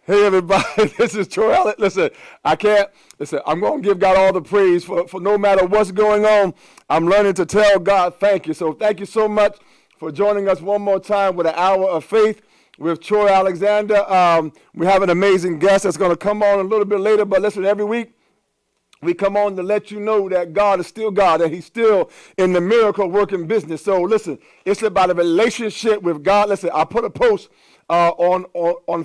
Hey everybody, this is Troy Allen. Listen, I'm going to give God all the praise for no matter what's going on. I'm learning to tell God thank you. So thank you so much for joining us one more time with an hour of faith with Troy Alexander. We have an amazing guest that's going to come on a little bit later, but listen, every week we come on to let you know that God is still God and he's still in the miracle working business. So listen, it's about a relationship with God. Listen, I put a post on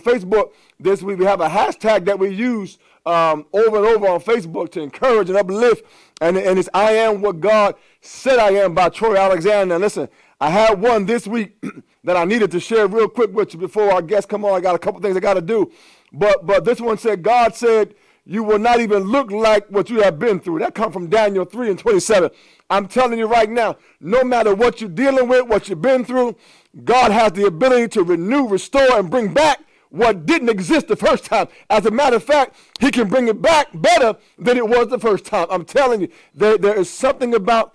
Facebook this week. We have a hashtag that we use over and over on Facebook to encourage and uplift, and it's I am what God said I am by Troy Alexander. And listen, I had one this week that I needed to share real quick with you before our guests come on. I got a couple things I got to do, but this one said, God said, you will not even look like what you have been through. That comes from Daniel 3:27. I'm telling you right now, no matter what you're dealing with, what you've been through, God has the ability to renew, restore, and bring back what didn't exist the first time. As a matter of fact, he can bring it back better than it was the first time. I'm telling you, there is something about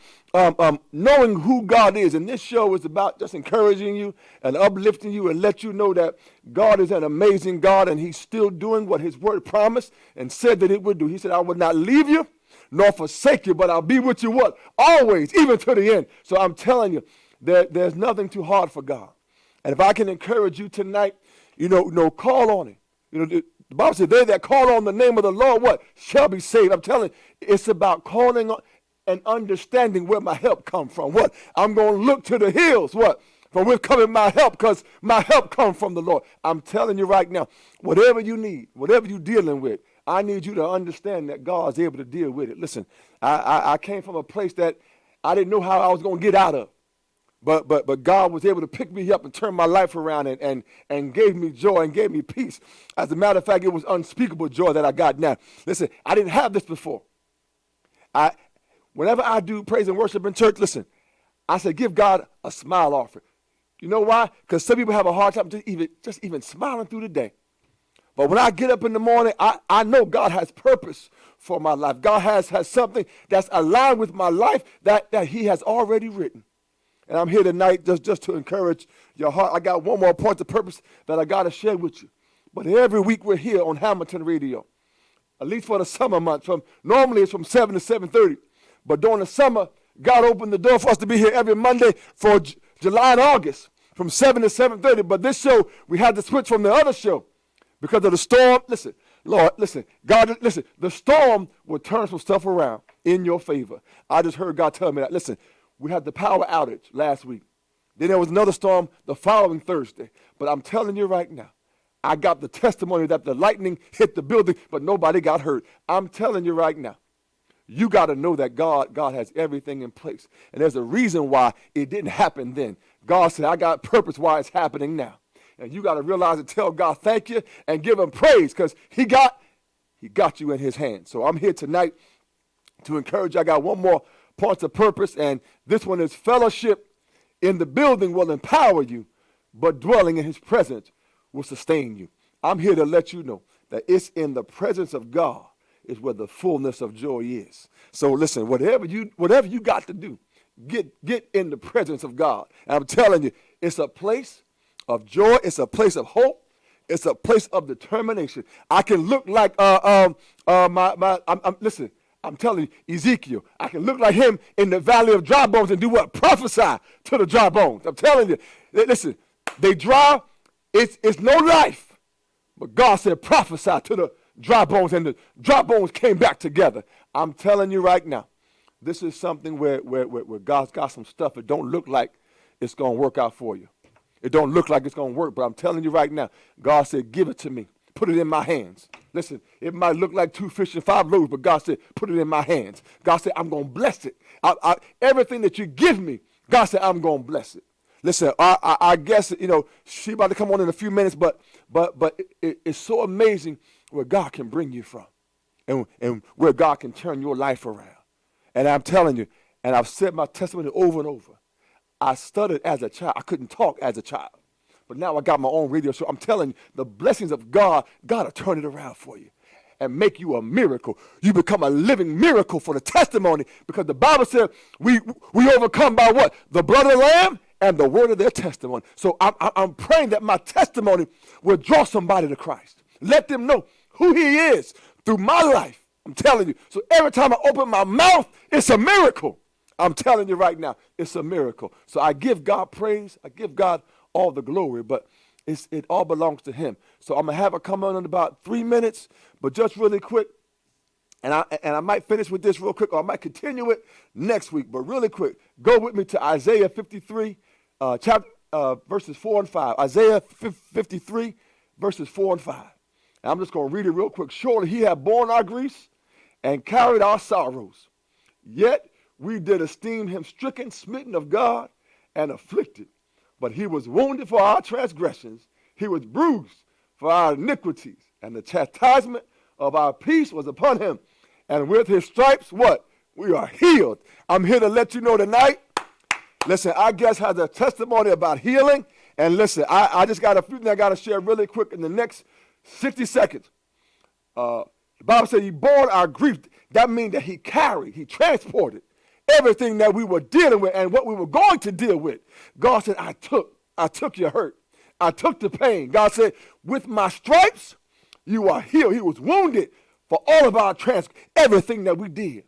knowing who God is. And this show is about just encouraging you and uplifting you and let you know that God is an amazing God and he's still doing what his word promised and said that it would do. He said, I would not leave you nor forsake you, but I'll be with you what? Always, even to the end. So I'm telling you, there's nothing too hard for God. And if I can encourage you tonight, call on him. The Bible says, they that call on the name of the Lord, what? Shall be saved. I'm telling you, it's about calling on and understanding where my help come from. What? I'm going to look to the hills. What? From where coming my help, because my help comes from the Lord. I'm telling you right now, whatever you need, whatever you're dealing with, I need you to understand that God's able to deal with it. Listen, I came from a place that I didn't know how I was going to get out of. But God was able to pick me up and turn my life around and gave me joy and gave me peace. As a matter of fact, it was unspeakable joy that I got now. Listen, I didn't have this before. Whenever I do praise and worship in church, listen, I say give God a smile offering. You know why? Because some people have a hard time just even smiling through the day. But when I get up in the morning, I know God has purpose for my life. God has something that's aligned with my life that he has already written. And I'm here tonight just to encourage your heart. I got one more point of purpose that I got to share with you. But every week we're here on Hamilton Radio, at least for the summer months. Normally it's from 7 to 7:30. But during the summer, God opened the door for us to be here every Monday for July and August from 7 to 7:30. But this show, we had to switch from the other show because of the storm. Listen, Lord, listen, God, listen, the storm will turn some stuff around in your favor. I just heard God tell me that. Listen, we had the power outage last week. Then there was another storm the following Thursday. But I'm telling you right now, I got the testimony that the lightning hit the building, but nobody got hurt. I'm telling you right now, you got to know that God has everything in place. And there's a reason why it didn't happen then. God said, I got purpose why it's happening now. And you got to realize and tell God thank you and give him praise because he got you in his hands. So I'm here tonight to encourage you. I got one more point of purpose, and this one is fellowship in the building will empower you, but dwelling in his presence will sustain you. I'm here to let you know that it's in the presence of God is where the fullness of joy is. So listen, whatever you got to do, get in the presence of God. And I'm telling you, it's a place of joy. It's a place of hope. It's a place of determination. I can look like listen. I'm telling you, Ezekiel, I can look like him in the valley of dry bones and do what? Prophesy to the dry bones. I'm telling you, listen, they dry. It's no life. But God said, prophesy to the dry bones, and the dry bones came back together. I'm telling you right now, this is something where God's got some stuff. It don't look like it's going to work out for you. It don't look like it's going to work, but I'm telling you right now, God said, give it to me. Put it in my hands. Listen, it might look like 2 fish and 5 loaves, but God said, put it in my hands. God said, I'm going to bless it. Everything that you give me, God said, I'm going to bless it. Listen, I guess, she's about to come on in a few minutes, but it's so amazing where God can bring you from and where God can turn your life around. And I'm telling you, and I've said my testimony over and over, I stuttered as a child. I couldn't talk as a child. But now I got my own radio show. I'm telling you, the blessings of God will turn it around for you and make you a miracle. You become a living miracle for the testimony because the Bible said we overcome by what? The blood of the Lamb and the word of their testimony. So I'm praying that my testimony will draw somebody to Christ. Let them know who he is through my life. I'm telling you. So every time I open my mouth, it's a miracle. I'm telling you right now, it's a miracle. So I give God praise. I give God all the glory, but it all belongs to him. So I'm going to have her come on in about 3 minutes, but just really quick, and I might finish with this real quick, or I might continue it next week, but really quick, go with me to Isaiah 53, verses 4 and 5. Isaiah 53, verses 4 and 5. And I'm just going to read it real quick. Surely he hath borne our griefs and carried our sorrows. Yet we did esteem him stricken, smitten of God, and afflicted. But he was wounded for our transgressions. He was bruised for our iniquities. And the chastisement of our peace was upon him. And with his stripes, what? We are healed. I'm here to let you know tonight. Listen, our guest has a testimony about healing. And listen, I just got a few things I got to share really quick in the next 60 seconds. The Bible said he bore our grief. That means that he carried, he transported everything that we were dealing with and what we were going to deal with. God said, I took your hurt. I took the pain. God said, with my stripes, you are healed. He was wounded for all of our everything that we did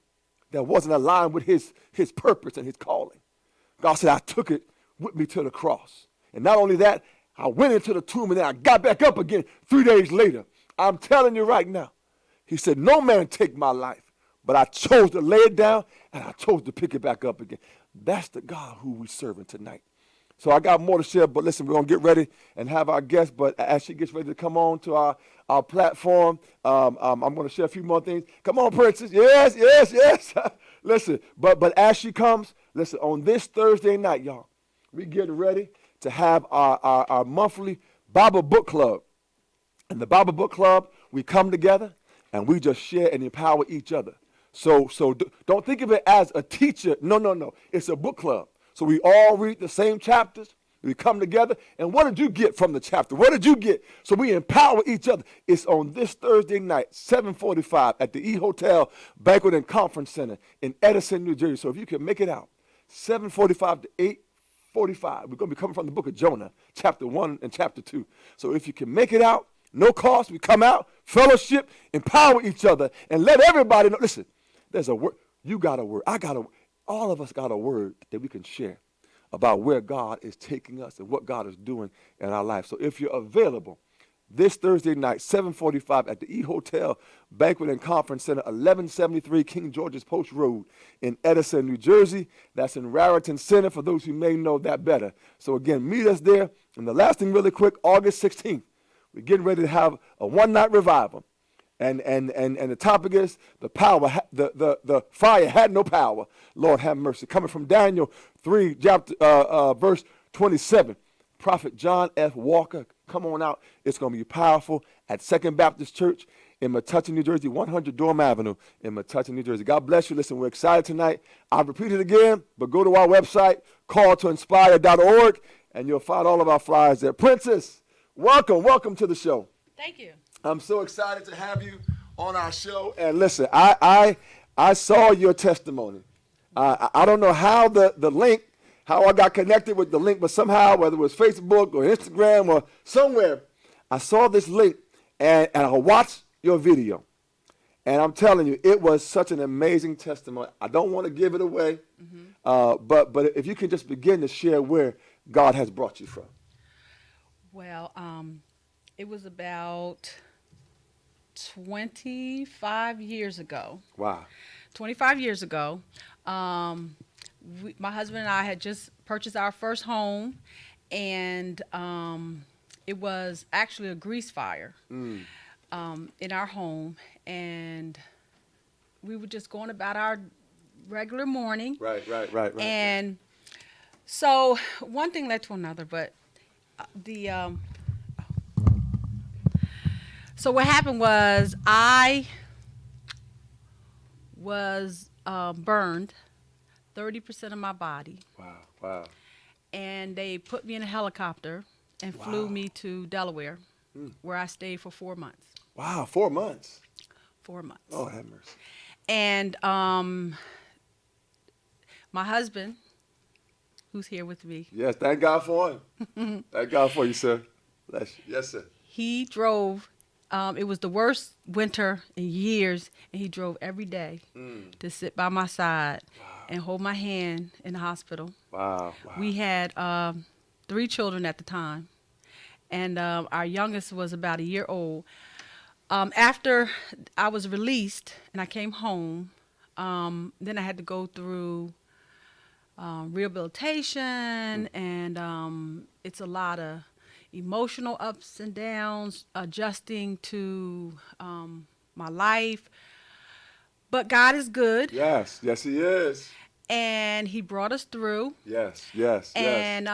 that wasn't aligned with his purpose and his calling. God said, I took it with me to the cross. And not only that, I went into the tomb and then I got back up again 3 days later. I'm telling you right now. He said, no man take my life, but I chose to lay it down and I chose to pick it back up again. That's the God who we're serving tonight. So I got more to share, but listen, we're going to get ready and have our guest. But as she gets ready to come on to our platform, I'm going to share a few more things. Come on, Princess. Yes, yes, yes. Listen, but as she comes, listen, on this Thursday night, y'all, we're getting ready to have our monthly Bible book club. In the Bible book club, we come together and we just share and empower each other. So don't think of it as a teacher. No. It's a book club. So we all read the same chapters. We come together. And what did you get from the chapter? What did you get? So we empower each other. It's on this Thursday night, 7:45 at the E Hotel Banquet and Conference Center in Edison, New Jersey. So if you can make it out, 7:45 to 8:45. We're going to be coming from the book of Jonah, chapter 1 and chapter 2. So if you can make it out, no cost, we come out, fellowship, empower each other, and let everybody know. Listen, there's a word. You got a word. I got a word. All of us got a word that we can share about where God is taking us and what God is doing in our life. So if you're available this Thursday night, 7:45 at the E Hotel Banquet and Conference Center, 1173 King George's Post Road in Edison, New Jersey. That's in Raritan Center for those who may know that better. So again, meet us there. And the last thing really quick, August 16th, we're getting ready to have a one-night revival. And the topic is the power, the fire had no power. Lord have mercy. Coming from Daniel 3, verse 27. Prophet John F. Walker, come on out. It's going to be powerful at Second Baptist Church in Metuchen, New Jersey, 100 Durham Avenue in Metuchen, New Jersey. God bless you. Listen, we're excited tonight. I'll repeat it again, but go to our website, calltoinspire.org, and you'll find all of our flyers there. Princess, welcome to the show. Thank you. I'm so excited to have you on our show. And listen, I saw your testimony. I don't know how the link, how I got connected with the link, but somehow, whether it was Facebook or Instagram or somewhere, I saw this link and I watched your video. And I'm telling you, it was such an amazing testimony. I don't want to give it away, but if you can just begin to share where God has brought you from. Well, it was about 25 years ago. Wow. 25 years ago, my husband and I had just purchased our first home, and it was actually a grease fire in our home, and we were just going about our regular morning. Right. And so one thing led to another, but so what happened was I was burned 30% of my body. Wow. And they put me in a helicopter and flew me to Delaware, where I stayed for 4 months. Wow, 4 months. 4 months. Oh, have mercy. And my husband, who's here with me. Yes, thank God for him. Thank God for you, sir. Bless you. Yes, sir. He drove It was the worst winter in years, and he drove every day to sit by my side and hold my hand in the hospital. Wow. We had 3 children at the time, and our youngest was about a year old. After I was released and I came home, then I had to go through rehabilitation, and it's a lot of emotional ups and downs, adjusting to my life. But God is good, Yes. Yes, he is. and He brought us through. Yes. Yes. And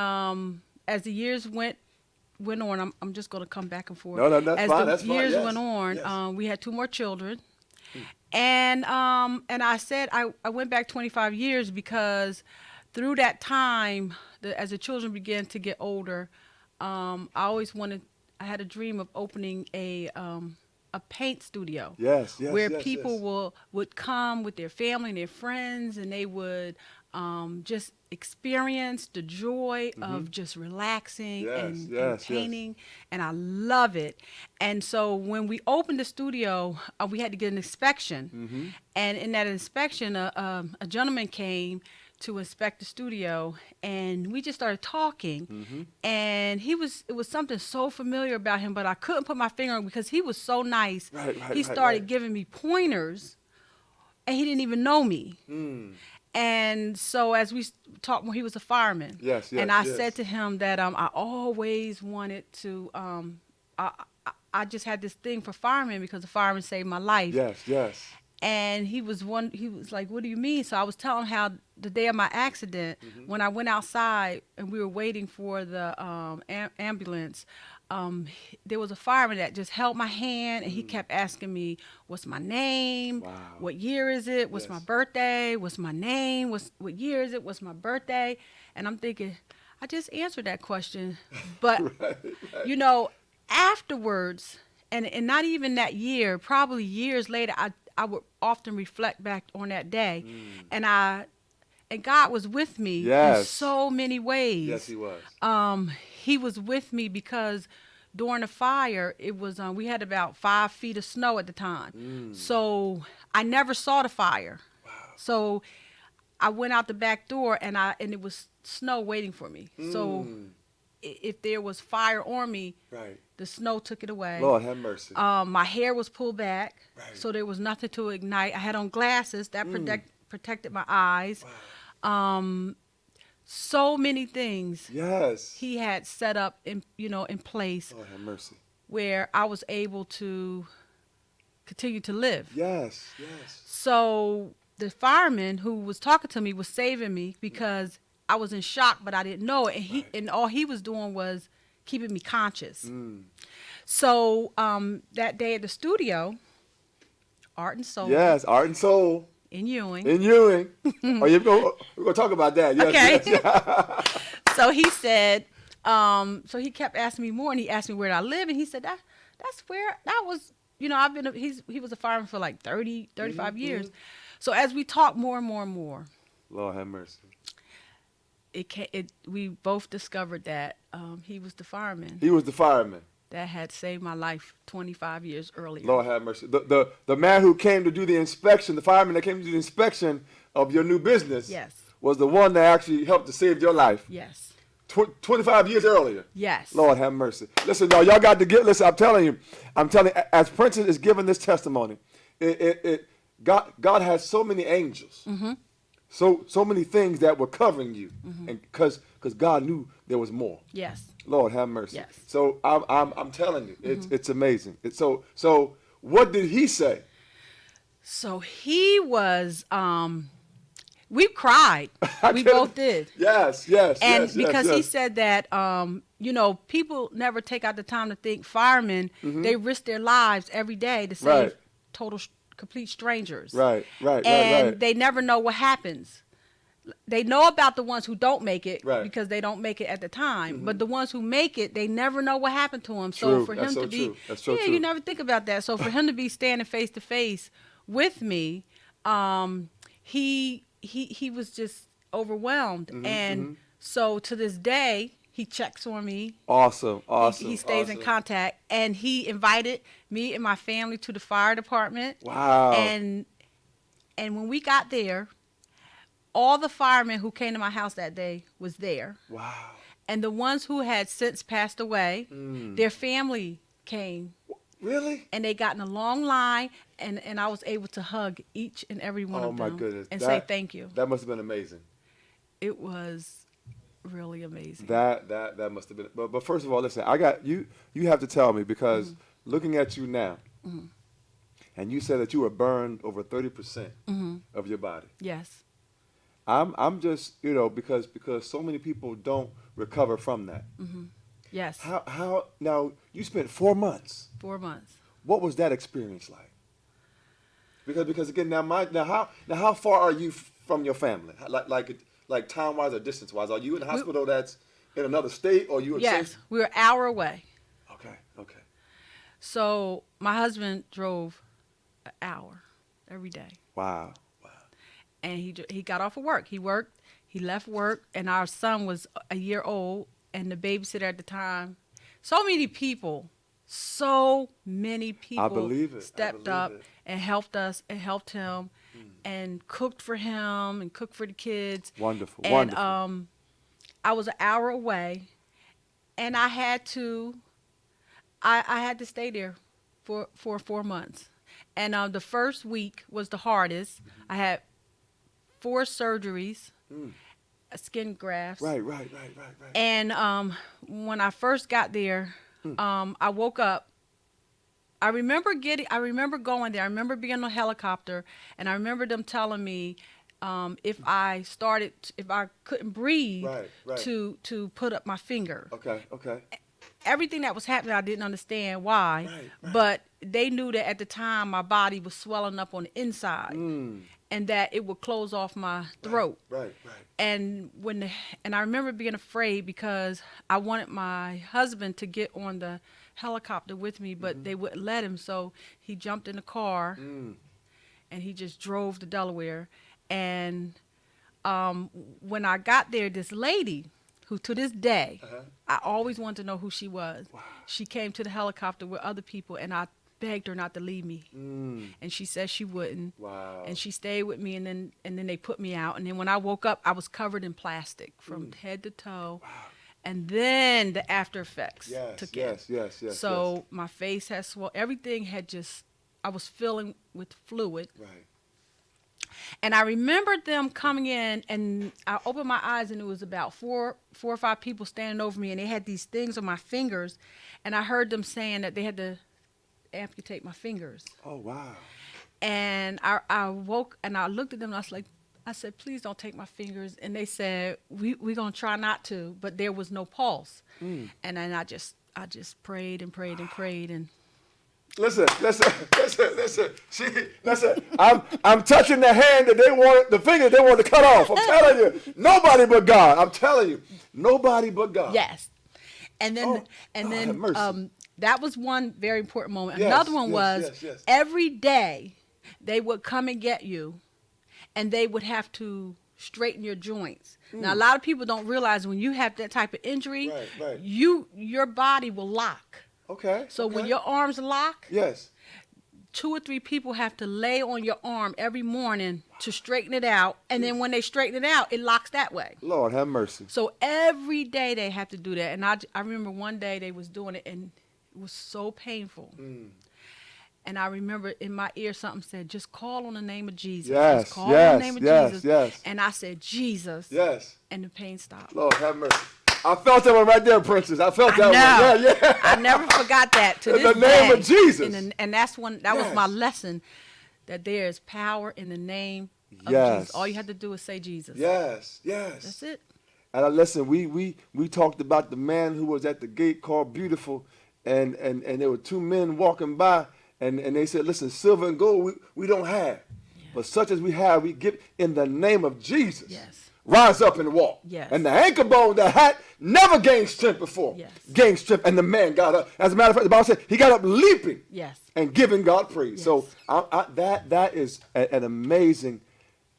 as the years went on, I'm just going to come back and forth. No, that's as fine. the That's fine. years Yes. went on, Yes. we had 2 more children, and I said I went back 25 years because through that time, as the children began to get older, I always wanted. I had a dream of opening a paint studio. Yes. Yes. Where yes, people yes. would come with their family and their friends, and they would just experience the joy of just relaxing Yes, and yes, yes. painting, and I love it. And so when we opened the studio, we had to get an inspection, and in that inspection, a gentleman came to inspect the studio, and we just started talking, and it was something so familiar about him, but I couldn't put my finger on it because he was so nice. Right, He started giving me pointers, and he didn't even know me. And so as we talked, he was a fireman. Yes, yes, and I yes. said to him that I always wanted to, I just had this thing for firemen because the firemen saved my life. Yes. Yes. And he was like, what do you mean? So I was telling him how the day of my accident, when I went outside and we were waiting for the ambulance, there was a fireman that just held my hand, and he kept asking me, what's my name? Wow. What year is it? What's my Yes. birthday? What's my name? What year is it? What's my birthday? And I'm thinking, I just answered that question. But, you know, afterwards, and not even that year, probably years later, I would often reflect back on that day, and God was with me in Yes. so many ways. Yes, he was. He was with me because during the fire, it was we had about 5 feet of snow at the time, so I never saw the fire. Wow. So I went out the back door, and it was snow waiting for me. So if there was fire on me, Right. the snow took it away. Lord have mercy. My hair was pulled back, Right. so there was nothing to ignite. I had on glasses that protected my eyes. So many things Yes. he had set up in place Lord have mercy. where I was able to continue to live. Yes. Yes. So the fireman who was talking to me was saving me because I was in shock, but I didn't know it, and and all he was doing was keeping me conscious. So that day at the studio, Art and Soul Yes. Art and Soul in Ewing. in Ewing. We're gonna talk about that. Yes. Okay. Yes. So he said, so he kept asking me more, and he asked me where I live, and he said that's where that was. I've been. He was a fireman for like 35 years. So as we talked more and more and more, Lord have mercy. we both discovered that he was the fireman He was the fireman. that had saved my life 25 years earlier. Lord have mercy. The man who came to do the inspection, the fireman that came to do the inspection of your new business, Yes. was the one that actually helped to save your life Yes. 25 years earlier. Yes. Lord have mercy. Listen, y'all got to listen, I'm telling you, as Princess is giving this testimony, God has so many angels, so many things that were covering you, and because God knew there was more. Yes. Lord have mercy. Yes. So I'm telling you, it's amazing. So what did he say? So he was. We cried. We can- both did. Yes. And yes, because yes. he said that, people never take out the time to think firemen, they risk their lives every day to save Right. complete strangers. Right. And they never know what happens. They know about the ones who don't make it Right. because they don't make it at the time. But the ones who make it, they never know what happened to them. True. So for That's him so to be, true. That's so yeah, true. you never think about that. So for him to be standing face to face with me, he was just overwhelmed. And so to this day, He checks on me. Awesome. He, Awesome. he stays in Awesome. contact, and he invited me and my family to the fire department. Wow. And when we got there, all the firemen who came to my house that day was there. Wow. And the ones who had since passed away, their family came. Really? And they got in a long line, and I was able to hug each and every one Oh of my them goodness. and say thank you. That must have been amazing. It was really amazing. That must have been. But first of all, listen, I got you. You have to tell me because looking at you now, and you said that you were burned over 30% of your body. Yes. I'm just because so many people don't recover from that. Yes. How now you spent 4 months. 4 months. What was that experience like? Because again now how far are you from your family? Like time wise or distance wise? Are you in a hospital that's in another state or you? Yes, we were an hour away. Okay. So my husband drove an hour every day, Wow. and he got off of work. He worked. He left work, and our son was a year old, and the babysitter at the time. So many people I believe it. stepped up and helped us and helped him and cooked for him and cooked for the kids. Wonderful. And Wonderful. I was an hour away, and I had to stay there for 4 months. And the first week was the hardest. I had 4 surgeries, skin grafts. Right. And when I first got there, I woke up. I remember going there. I remember being on a helicopter, and I remember them telling me if I couldn't breathe, Right. to put up my finger. Okay. Everything that was happening, I didn't understand why, Right. but they knew that at the time my body was swelling up on the inside, and that it would close off my throat. Right. And I remember being afraid because I wanted my husband to get on the helicopter with me, but they wouldn't let him. So he jumped in the car and he just drove to Delaware. And when I got there, this lady, who to this day, I always wanted to know who she was. Wow. She came to the helicopter with other people, and I begged her not to leave me. And she said she wouldn't. Wow. And she stayed with me, and then they put me out. And then when I woke up, I was covered in plastic from head to toe. Wow. And then the after effects took in. Yes. So my face had swollen. Everything had I was filling with fluid. Right. And I remembered them coming in, and I opened my eyes, and it was about four or five people standing over me, and they had these things on my fingers, and I heard them saying that they had to amputate my fingers. Oh wow. And I woke, and I looked at them, and I said, please don't take my fingers. And they said, we're going to try not to, but there was no pulse. And then I just prayed and prayed and prayed, and Listen. I'm touching the hand that the finger they wanted to cut off. I'm telling you, nobody but God. I'm telling you, nobody but God. yes. And then have mercy. that was one very important moment. Yes, Another one was yes. every day they would come and get you, and they would have to straighten your joints. Now, a lot of people don't realize when you have that type of injury, Right. your body will lock. Okay. So when your arms lock, yes. 2 or 3 people have to lay on your arm every morning to straighten it out. And then when they straighten it out, it locks that way. Lord have mercy. So every day they have to do that. And I remember one day they was doing it, and it was so painful. And I remember in my ear something said, just call on the name of Jesus. Yes, just call on the name of Jesus. Yes. And I said, Jesus. Yes. And the pain stopped. Lord have mercy. I felt that one right there, Princess. I felt that I one. Yeah. I never forgot that to In this the name day. of Jesus. And that was my Yes. lesson, that there is power in the name of Yes. Jesus. All you have to do is say Jesus. Yes. That's it. And listen, we talked about the man who was at the gate called Beautiful, and there were 2 men walking by, and they said, listen, silver and gold we don't have, but such as we have, we give in the name of Jesus. Yes. Rise up and walk. Yes. And the ankle bone that had never gained strength before. Yes. Gained strength, and the man got up. As a matter of fact, the Bible said he got up leaping. Yes. And giving God praise. Yes. So that is an amazing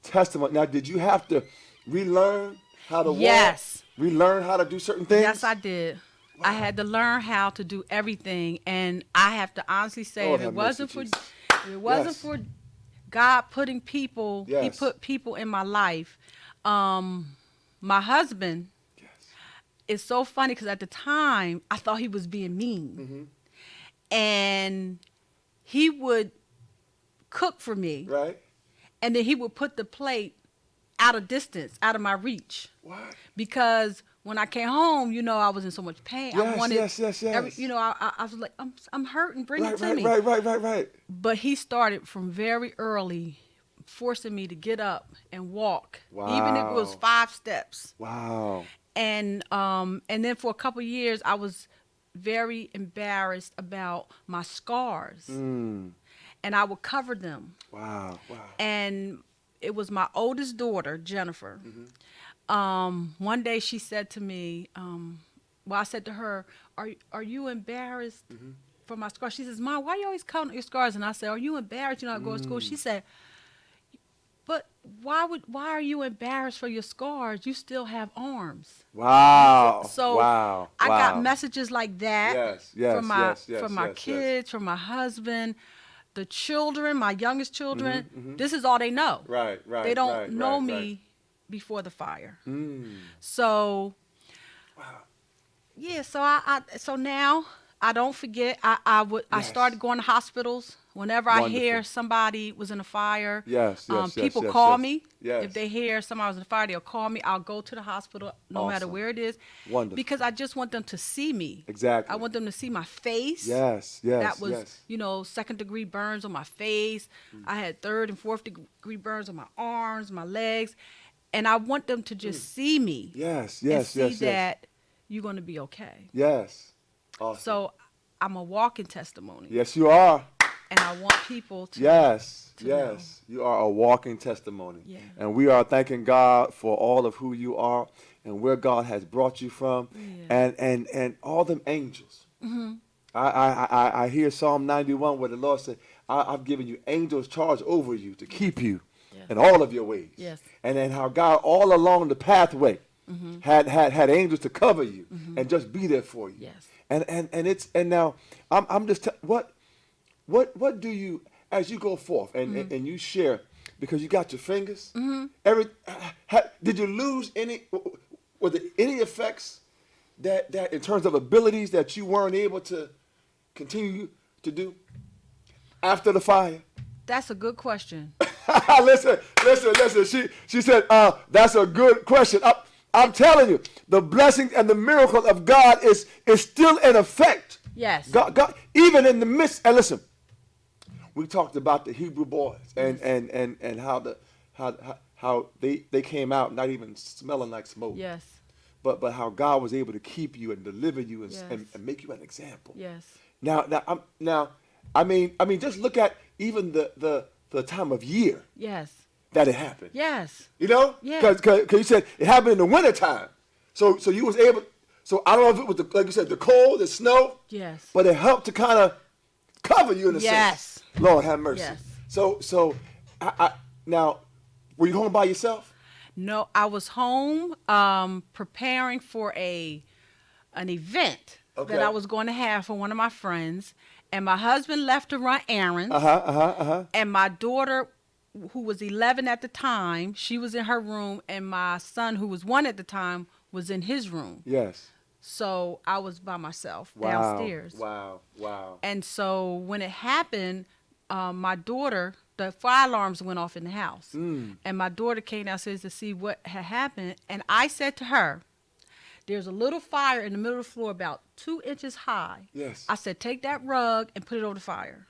testimony. Now, did you have to relearn how to Yes. walk, relearn how to do certain things? Yes, I did. I had to learn how to do everything, and I have to honestly say, Lord if it have mercy, wasn't for, Jesus. if it wasn't Yes. for God putting people, He Yes. put people in my life. My husband Yes. is so funny because at the time I thought he was being mean, and he would cook for me, Right? and then he would put the plate out of distance, out of my reach. What? Because when I came home, I was in so much pain. I Yes, wanted yes. I was like, I'm hurting. Bring it to Right, me. right. But he started from very early, forcing me to get up and walk, even if it was Wow. 5 steps. Wow. And then for a couple of years, I was very embarrassed about my scars, Mm. and I would cover them. Wow. Wow. And it was my oldest daughter, Jennifer. One day she said to me, I said to her, "Are you embarrassed for my scars?" She says, "Mom, why you always counting your scars?" And I said, "Are you embarrassed? I go to school." She said, "But why are you embarrassed for your scars? You still have arms." Wow. So Wow. I got Wow. messages like that from my kids, from my husband, the children, my youngest children. This is all they know. Right. They don't right, know right, me right. before the fire. Mm. So Wow. yeah, so now I don't forget. I Yes. started going to hospitals whenever I hear Wonderful. somebody was in a fire. Yes. People yes, call yes. me. Yes. If they hear somebody was in a fire, they'll call me. I'll go to the hospital no matter Awesome. where it is. Wonderful. Because I just want them to see me. Exactly. I want them to see my face. Yes. That was, yes. second-degree burns on my face. I had third and fourth-degree burns on my arms, my legs. And I want them to just see me. Yes. And Yes. see yes. that you're going to be okay. Yes. Awesome. So I'm a walking testimony. Yes, you are. And I want people to. Yes. to know. Yes. You are a walking testimony. Yeah. And we are thanking God for all of who you are and where God has brought you from, Yeah. and all them angels. I hear Psalm 91 where the Lord said, I've given you angels charge over you to keep you Yes. in all of your ways. Yes. And then how God all along the pathway had angels to cover you and just be there for you. Yes. And now I'm just what do you, as you go forth and you share, because you got your fingers, did you lose any, were there any effects that in terms of abilities that you weren't able to continue to do after the fire? That's a good question. listen. She said, that's a good question. I'm telling you, the blessing and the miracle of God is still in effect. Yes. God, even in the midst. And listen, we talked about the Hebrew boys and how they came out not even smelling like smoke. Yes. But how God was able to keep you and deliver you and, Yes. and make you an example. Yes. Now, I mean, just look at even the time of year Yes. that it happened. Yes. You know? Yeah. Because you said it happened in the wintertime. So you was able, so I don't know if it was, like you said, the cold, the snow. Yes. But it helped to kind of cover you in a Yes. sense. Lord have mercy. Yes. So now, were you home by yourself? No, I was home preparing for an event Okay. that I was going to have for one of my friends. And my husband left to run errands. And my daughter, who was 11 at the time, she was in her room. And my son, who was 1 at the time, was in his room. Yes. So I was by myself Wow. downstairs. Wow. And so when it happened, my daughter, the fire alarms went off in the house. And my daughter came downstairs to see what had happened. And I said to her, there's a little fire in the middle of the floor about 2 inches high. Yes. I said, take that rug and put it over the fire.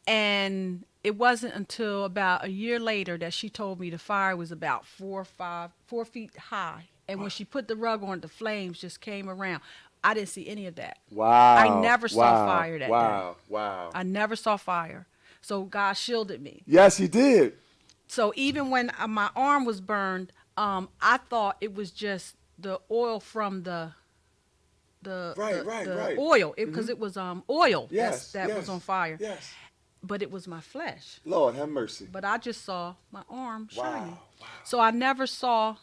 And it wasn't until about a year later that she told me the fire was about 4 feet high. And when she put the rug on, the flames just came around. I didn't see any of that. Wow. I never saw fire that day. Wow. I never saw fire. So God shielded me. Yes, he did. So even when my arm was burned, I thought it was just the oil from the Right. oil, because it was oil Yes. that was on fire. Yes. But it was my flesh. Lord have mercy. But I just saw my arm shining. Wow. So I never saw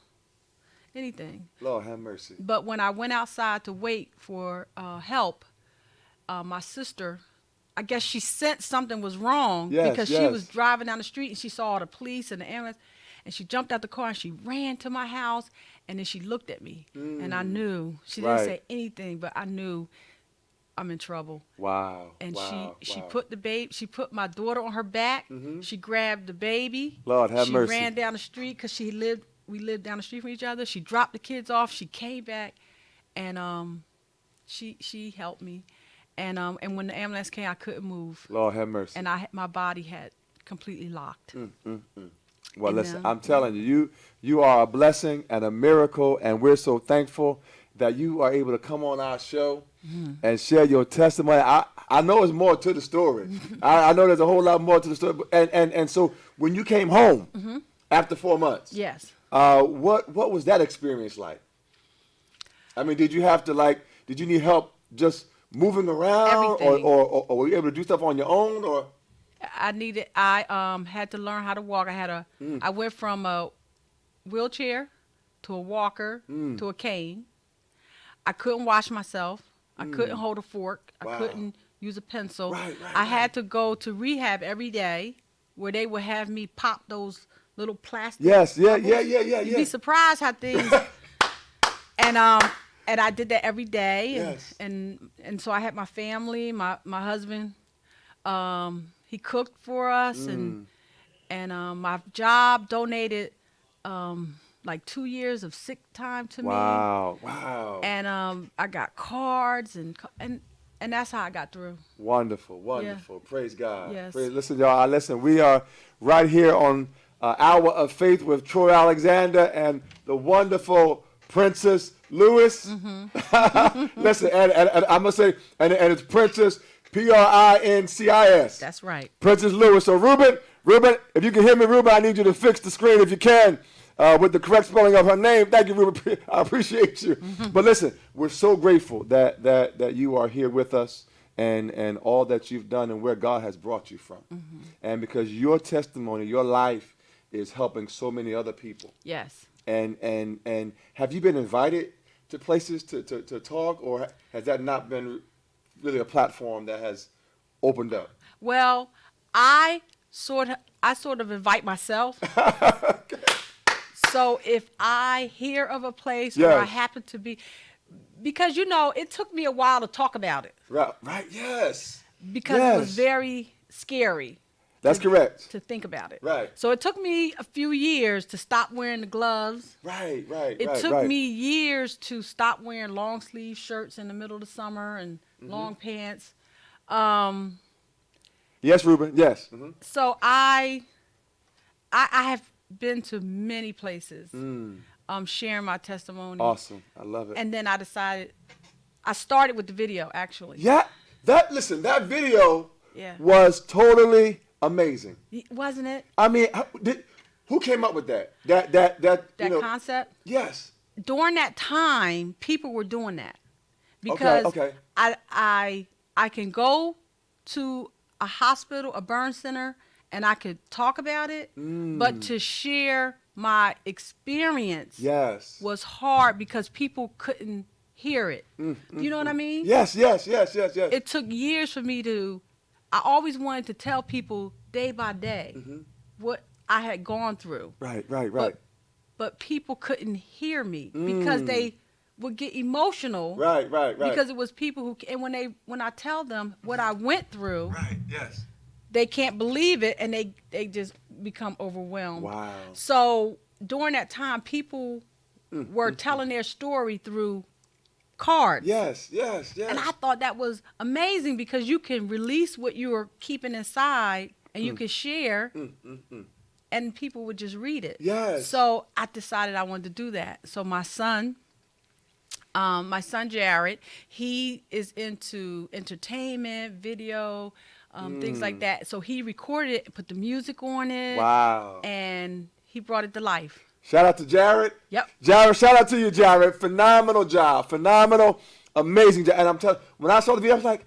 anything. Lord have mercy. But when I went outside to wait for help, my sister, I guess she sensed something was wrong Yes, because she was yes. driving down the street and she saw the police and the ambulance, and she jumped out the car and she ran to my house, and then she looked at me, and I knew. She didn't Right. say anything, but I knew I'm in trouble. Wow. And wow. she wow. she put my daughter on her back. She grabbed the baby. Lord have she mercy. ran down the street because we lived down the street from each other. She dropped the kids off. She came back, and she helped me, and when the ambulance came, I couldn't move, Lord have mercy. and my body had completely locked. Well, And, listen, I'm telling you, you are a blessing and a miracle, and we're so thankful that you are able to come on our show and share your testimony. I know there's more to the story. I know there's a whole lot more to the story. And so when you came home after 4 months, Yes. what was that experience like? I mean, did you need help just moving around, Everything. or were you able to do stuff on your own, or? I had to learn how to walk. I went from a wheelchair to a walker to a cane. I couldn't wash myself. I couldn't hold a fork. Wow. I couldn't use a pencil. Right, I had to go to rehab every day, where they would have me pop those little plastic. Yes, yeah. You'd be surprised how things. And I did that every day. Yes. And so I had my family, my husband. He cooked for us, and my job donated like 2 years of sick time to me. Wow. And I got cards, and that's how I got through. Wonderful. Praise God. Yes. Listen, y'all. Listen, we are right here on Hour of Faith with Troy Alexander and the wonderful Princess Lewis. Listen, and I'm going to say, and it's Princess, Princis. That's right. Princess Lewis. So, Ruben, if you can hear me, Ruben, I need you to fix the screen if you can. With the correct spelling of her name. Thank you, Ruben. I appreciate you. But listen, we're so grateful that you are here with us, and all that you've done and where God has brought you from. And because your testimony, your life is helping so many other people. Yes. And have you been invited to places to talk, or has that not been really a platform that has opened up? Well, I sort of invite myself. So if I hear of a place where I Yes. happen to be, because it took me a while to talk about it, Right. Yes. because it was very scary. That's correct. To think about it. Right. So it took me a few years to stop wearing the gloves. Right. It took me years to stop wearing long sleeve shirts in the middle of the summer and long pants. Yes, Ruben. Yes. So I have been to many places, sharing my testimony. Awesome. I love it. And then I started with the video, actually. Yeah. That video Yeah. was totally amazing. Wasn't it? I mean, who came up with that? That Concept? Yes. During that time, people were doing that. Because Okay. I can go to a hospital, a burn center, and I could talk about it, but to share my experience Yes. was hard because people couldn't hear it. You know what I mean? Yes. It took years for me I always wanted to tell people day by day what I had gone through. Right. But people couldn't hear me because they would get emotional. Right. Because it was people and when I tell them what I went through, Right. Yes. they can't believe it, and they just become overwhelmed. Wow. So during that time, people were telling their story through cards. Yes. And I thought that was amazing because you can release what you are keeping inside, and you can share, and people would just read it. Yes. So I decided I wanted to do that. So my son Jared, he is into entertainment, video, things like that. So he recorded it, put the music on it. Wow. And he brought it to life. Shout out to Jared. Yep. Jared, shout out to you, Jared. Phenomenal job. Phenomenal, amazing job. And I'm telling you, when I saw the video, I was like,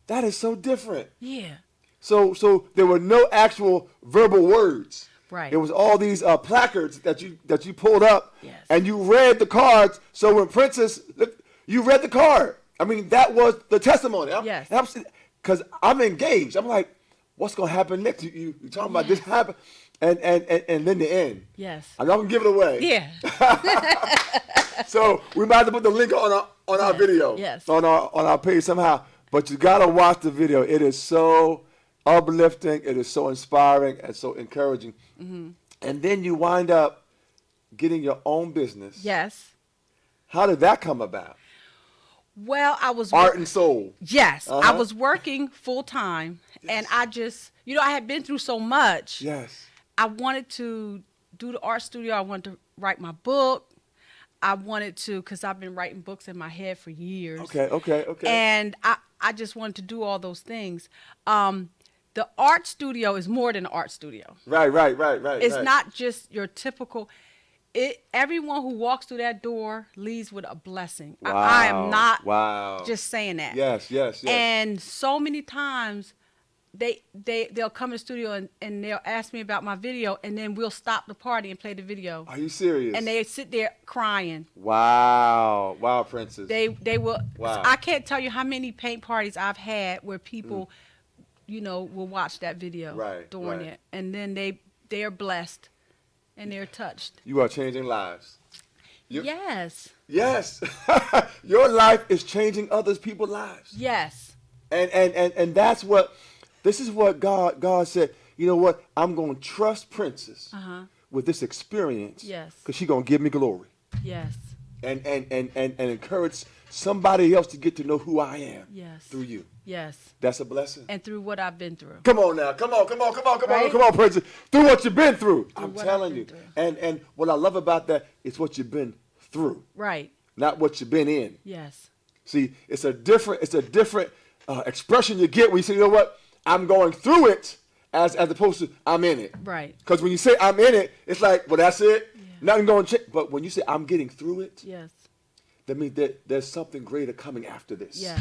that is so different. Yeah. So there were no actual verbal words. Right. It was all these placards that you pulled up, Yes. and you read the cards. So when Princess, you read the card. I mean, that was the testimony. Yes. Because I'm engaged. I'm like, what's gonna happen next? You talking about this happen, and then the end. Yes. I'm not gonna give it away. Yeah. So we might have to put the link on our Yes, video, yes. on our page somehow. But you gotta watch the video. It is so uplifting. It is so inspiring and so encouraging. Mm-hmm. And then you wind up getting your own business. Yes. How did that come about? Well, I was Art and Soul. Yes, I Uh-huh. was working full time, and I just, I had been through so much. Yes. I wanted to do the art studio. I wanted to write my book. I wanted to, because I've been writing books in my head for years. Okay. And I just wanted to do all those things. The art studio is more than an art studio. Right. It's not just your typical. Everyone who walks through that door leaves with a blessing. Wow. I am not Wow. just saying that. Yes. And so many times they'll come in the studio and they'll ask me about my video, and then we'll stop the party and play the video. Are you serious? And they sit there crying. Wow, Princess. They will. Wow. I can't tell you how many paint parties I've had where people, will watch that video during right. it, and then they are blessed, and they're touched. You are changing lives. Yes. Yes. Your life is changing other people's lives. Yes. And that's what, this is what God said, you know what, I'm going to trust Princess with this experience. Yes. Because she's going to give me glory. Yes. And encourage somebody else to get to know who I am. Yes. Through you. Yes. That's a blessing. And through what I've been through. Come on now. Come on, Right? Princess. Through what you've been through. I'm what telling I've you. been And what I love about that is what you've been through. Right. Not what you've been in. Yes. See, it's a different expression you get when you say, you know what, I'm going through it, as opposed to I'm in it. Right. Because when you say I'm in it, it's like, well, that's it. Yeah. Nothing going to change. But when you say I'm getting through it, Yes. that means that there's something greater coming after this. Yes.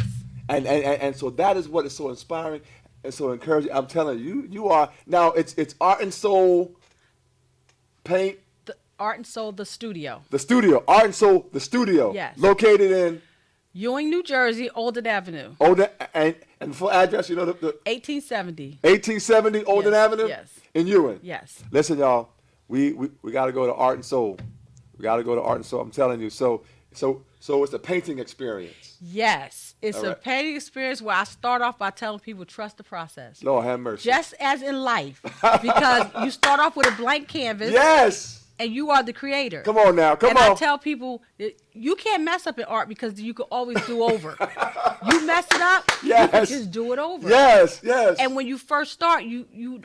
And so that is what is so inspiring and so encouraging. I'm telling you, you are now. It's Art and Soul Paint. The Art and Soul, the studio. The studio, Art and Soul, the studio. Yes. Located in Ewing, New Jersey, Olden Avenue. Olden and full address, the 1870. 1870 Olden Yes, Avenue. yes. In Ewing. Yes. Listen, y'all, we got to go to Art and Soul. We got to go to Art and Soul. I'm telling you. So it's a painting experience. Yes. It's All a right. painting experience where I start off by telling people trust the process. Lord have mercy. Just as in life. Because you start off with a blank canvas Yes. and you are the creator. Come on now. Come and on. I tell people that you can't mess up in art because you can always do over. You mess it up, you can Yes. just do it over. Yes. And when you first start,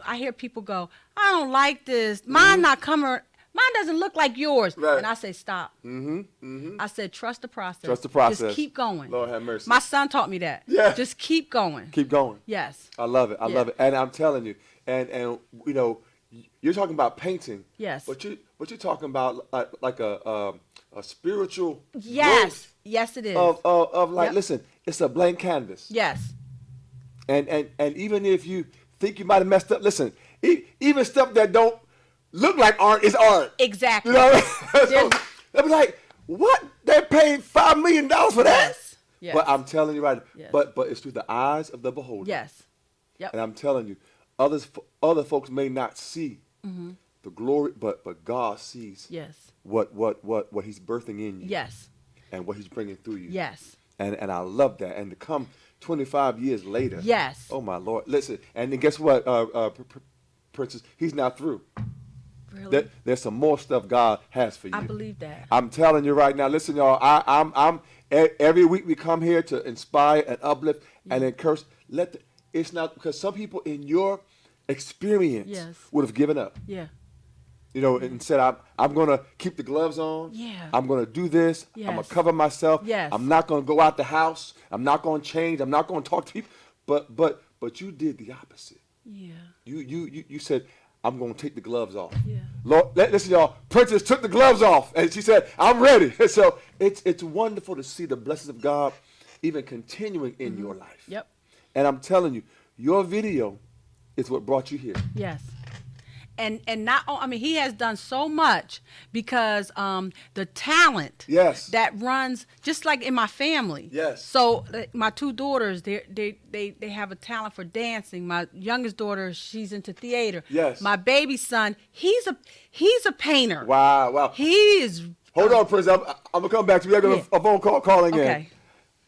I hear people go, I don't like this. Mine not coming. Mine doesn't look like yours. Right. And I say, stop. I said, trust the process. Trust the process. Just keep going. Lord have mercy. My son taught me that. Yeah. Just keep going. Keep going. Yes. I love it. I Yeah. love it. And I'm telling you, and you're talking about painting. Yes. But you're talking about like a spiritual Yes. growth Yes, it is. of like, Yep. listen, it's a blank canvas. Yes. And even if you think you might have messed up, listen, even stuff that don't look like art is art. Exactly. You know? So they'll be like, what? They paid $5 million for that? Yes. Yes. But I'm telling you right, Yes. but it's through the eyes of the beholder. Yes. Yep. And I'm telling you, other folks may not see the glory, but God sees Yes. what He's birthing in you. Yes. And what He's bringing through you. Yes. And I love that. And to come 25 years later. Yes. Oh my Lord! Listen, and then guess what, Princess? He's not through. Really? There's some more stuff God has for you. I believe that. I'm telling you right now. Listen, y'all. I'm every week we come here to inspire and uplift and encourage. It's not because some people in your experience Yes. would have given up. Yeah. And said, I'm going to keep the gloves on. Yeah. I'm going to do this. I'm going Yes. to cover myself. Yes. I'm not going to go out the house. I'm not going to change. I'm not going to talk to people. But you did the opposite. Yeah. You said, I'm going to take the gloves off. Yeah. Lord, listen, y'all. Princess took the gloves off, and she said, I'm ready. And so it's wonderful to see the blessings of God even continuing in your life. Yep. And I'm telling you, your video is what brought you here. Yes. and not I mean, he has done so much because the talent Yes. that runs just like in my family. Yes. So my two daughters, they have a talent for dancing. My youngest daughter, she's into theater. Yes. My baby son, he's a painter. Wow, wow. He is. Hold on, Prince. I'm gonna come back to you. I got a phone call calling in. Okay.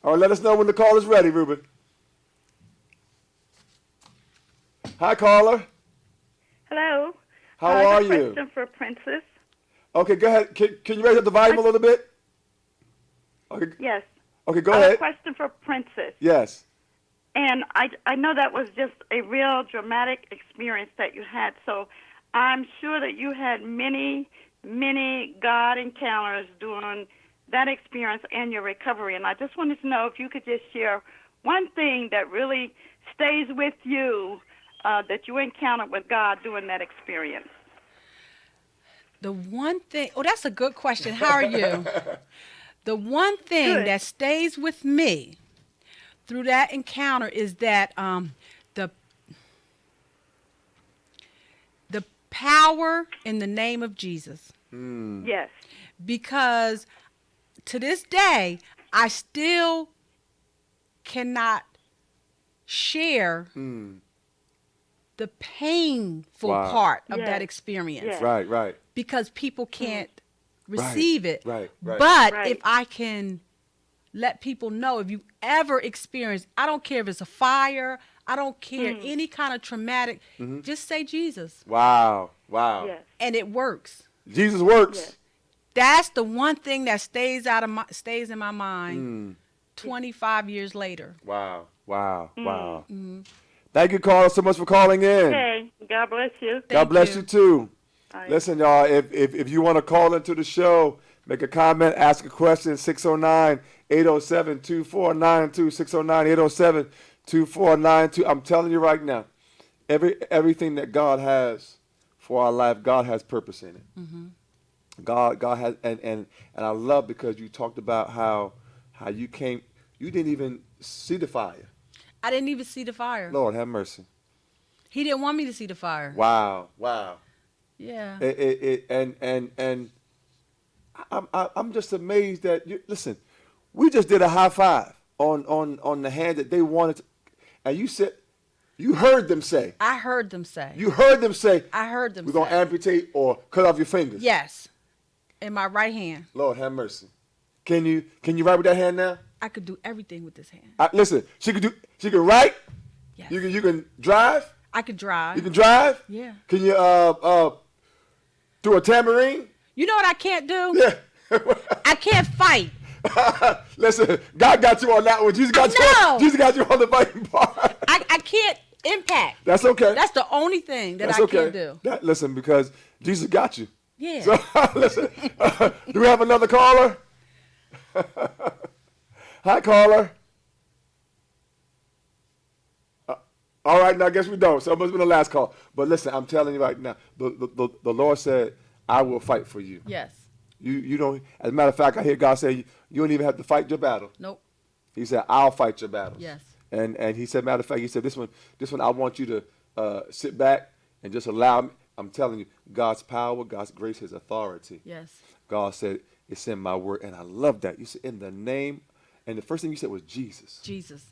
All right, let us know when the call is ready, Ruben. Hi, caller. Hello. How I are have a you? question for Princess. Okay, go ahead. Can you raise up the volume a little bit? Okay. Yes. Okay, go I have ahead. a question for Princess. Yes. And I know that was just a real dramatic experience that you had. So I'm sure that you had many, many God encounters during that experience and your recovery. And I just wanted to know if you could just share one thing that really stays with you that you encountered with God during that experience. The one thing, oh, that's a good question. How are you? The one thing Good. that stays with me through that encounter is that the power in the name of Jesus. Yes. Because to this day, I still cannot share the painful Wow. part of Yes. that experience. Yes. Right, right. Because people can't receive it. right, right. But Right. if I can let people know, if you ever experience, I don't care if it's a fire, I don't care any kind of traumatic, just say Jesus, Wow, wow. Yes. and it works. Jesus works. Yes. That's the one thing that stays in my mind 25 years later. Wow, wow, wow. Thank you, caller, so much for calling in. Okay. God bless you. God Thank bless you. you too. All right. Listen, y'all, if you want to call into the show, make a comment, ask a question, 609-807-2492, 609-807-2492. I'm telling you right now, everything that God has for our life, God has purpose in it. God has, and I love because you talked about how you didn't even see the fire. I didn't even see the fire. Lord have mercy. He didn't want me to see the fire. Wow, wow. Yeah. And I'm just amazed that listen, we just did a high five on the hand that they wanted to, and you heard them say. I heard them say. You heard them say. I heard them We're say. gonna amputate or cut off your fingers. Yes. In my right hand. Lord have mercy. Can you write with that hand now? I could do everything with this hand. Listen, she can write. Yes. You can drive. I could drive. You can drive. Yeah. Can you do a tambourine? You know what I can't do? Yeah. I can't fight. Listen, God got you on that one. Jesus got know. Jesus got you on the fighting part. I can't impact. That's okay. That's the only thing that That's I okay. can't do. Listen, because Jesus got you. Yeah. So listen, do we have another caller? Hi, caller. All right, now I guess we don't. So it must have been the last call. But listen, I'm telling you right now, the Lord said, "I will fight for you." Yes. You don't. As a matter of fact, I hear God say, "You don't even have to fight your battle." Nope. He said, "I'll fight your battles." Yes. And he said, matter of fact, he said, this one, I want you to sit back and just allow me. I'm telling you, God's power, God's grace, His authority. Yes. God said, it's in my word, and I love that. You said, in the name, and the first thing you said was Jesus. Jesus.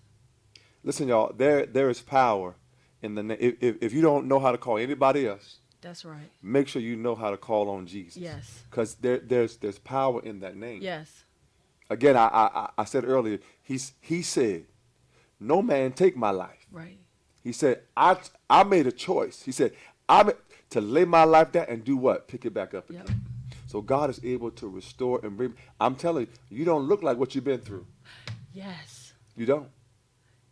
Listen, y'all, there is power in the name. If you don't know how to call anybody else, That's right. make sure you know how to call on Jesus. Yes. Because there's power in that name. Yes. Again, I said earlier, he said, no man take my life. Right. He said, I made a choice. He said, I'm to lay my life down and do what? Pick it back up again. Yep. So God is able to restore and bring. I'm telling you, you don't look like what you've been through. Yes. You don't.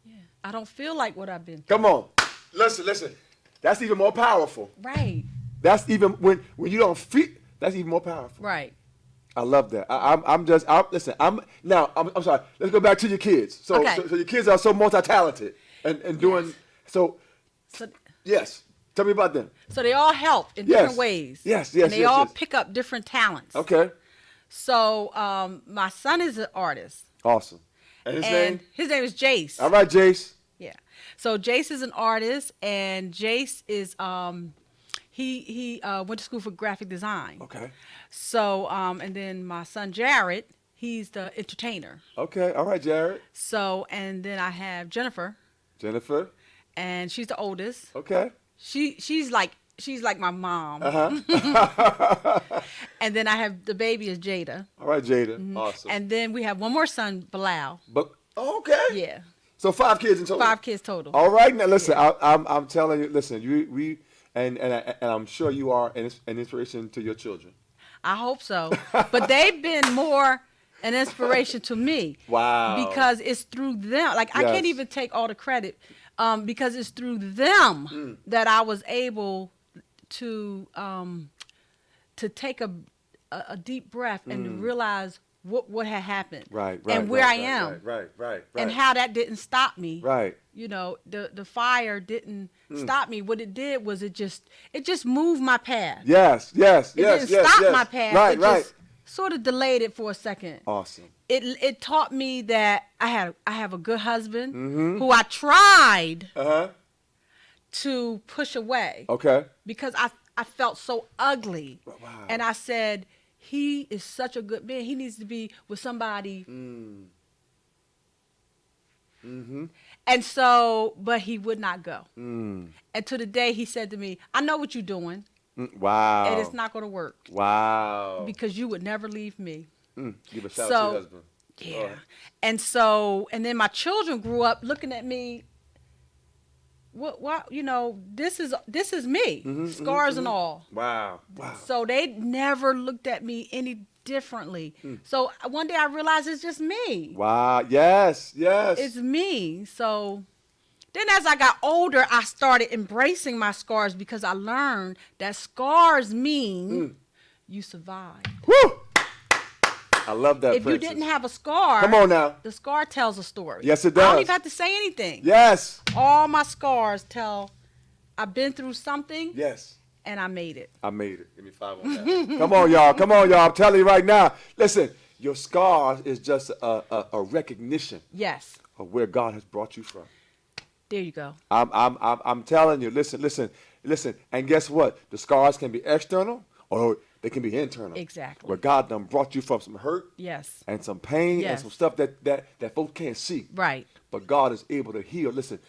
Yeah. I don't feel like what I've been through. Come on. Listen. That's even more powerful. Right. That's even when you don't feel, that's even more powerful. Right. I love that. I'm sorry. Let's go back to your kids. So, Okay. so your kids are so multi-talented and doing, Yes. so, So yes. Tell me about them. so they all help in Yes. different ways. Yes, And they yes, all yes. pick up different talents. Okay. So my son is an artist. Awesome. And his name? His name is Jace. All right, Jace. Yeah. So Jace is an artist, and Jace is He went to school for graphic design. Okay. So and then my son Jared, he's the entertainer. Okay. All right, Jared. So and then I have Jennifer, Jennifer. and she's the oldest. Okay. She's like my mom. Uh-huh. And then I have the baby is Jada. All right, Jada. Awesome. And then we have one more son, Bilal. But okay. Yeah, So 5 kids in total. 5 kids total. All right, now listen. I'm telling you. Listen, and I'm sure you are an inspiration to your children. I hope so. But they've been more an inspiration to me. Wow. Because it's through them. Like, I can't Yes. even take all the credit because it's through them that I was able to take a deep breath and to realize what had happened. Right. And where I am. Right. And how that didn't stop me. Right. You know, the fire didn't stop me. What it did was it just moved my path. Yes. It didn't stop my path. Right. It Right. just sort of delayed it for a second. Awesome. It taught me that I have a good husband who I tried Uh-huh. to push away Okay. because I felt so ugly. Wow. And I said, he is such a good man. He needs to be with somebody. And so, but he would not go. And to the day he said to me, I know what you're doing, Wow. and it's not going to work Wow. because you would never leave me. Give a shout out to So- your husband. Yeah. All right. And so, and then my children grew up looking at me. What you know, this is me, scars and all. Wow. Wow. So they never looked at me any differently. So one day I realized it's just me. Wow. Yes. Yes. It's me. So then as I got older, I started embracing my scars because I learned that scars mean you survived. Woo! I love that. If you Princess. didn't have a scar, Come on now. the scar tells a story. Yes, it I don't does. even have to say anything. Yes. All my scars tell I've been through something Yes. and I made it. I made it. Give me 5 on that. Come on, y'all. Come on, y'all. I'm telling you right now. Listen, your scars is just a recognition Yes. of where God has brought you from. There you go. I'm telling you. Listen. And guess what? The scars can be external or they can be internal. Exactly. Where God done brought you from some hurt Yes. and some pain Yes. and some stuff that folks can't see. Right. But God is able to heal. Listen,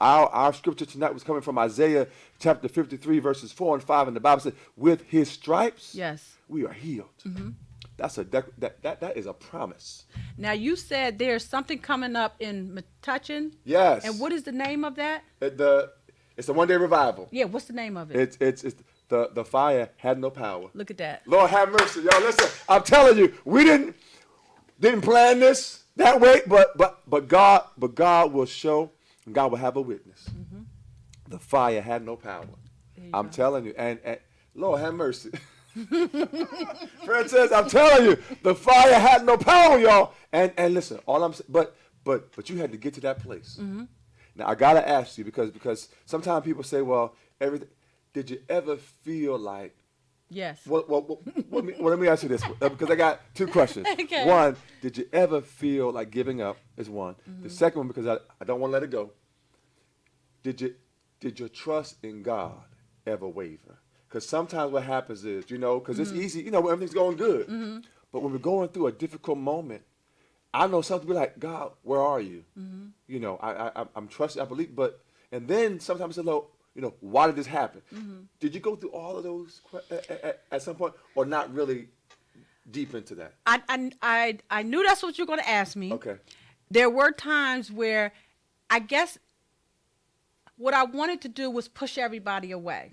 our scripture tonight was coming from Isaiah chapter 53, verses 4 and 5. And the Bible said, with his stripes, Yes. we are healed. That's that is a promise. Now you said there's something coming up in Metuchen. Yes. And what is the name of that? It's a one-day revival. Yeah, what's the name of it? It's the fire had no power. Look at that. Lord have mercy, y'all. Listen, I'm telling you, we didn't plan this that way, but God will show, and God will have a witness. The fire had no power. I'm telling you, and Lord have mercy. Princess, I'm telling you, the fire had no power, y'all. And listen, all I'm saying, but you had to get to that place. Now I gotta ask you because sometimes people say, well, everything. Did you ever feel like? Yes. Well, let me ask you this because I got 2 questions. Okay. One, did you ever feel like giving up? Is one. The second one, because I don't want to let it go. Did your trust in God ever waver? Because sometimes what happens is, because it's easy, when everything's going good. But when we're going through a difficult moment, I know some people be like, God, where are you? I'm trusting, I believe, and then sometimes it's a little, why did this happen? Did you go through all of those at some point, or not really deep into that? I knew that's what you're going to ask me. Okay. There were times where I guess what I wanted to do was push everybody away.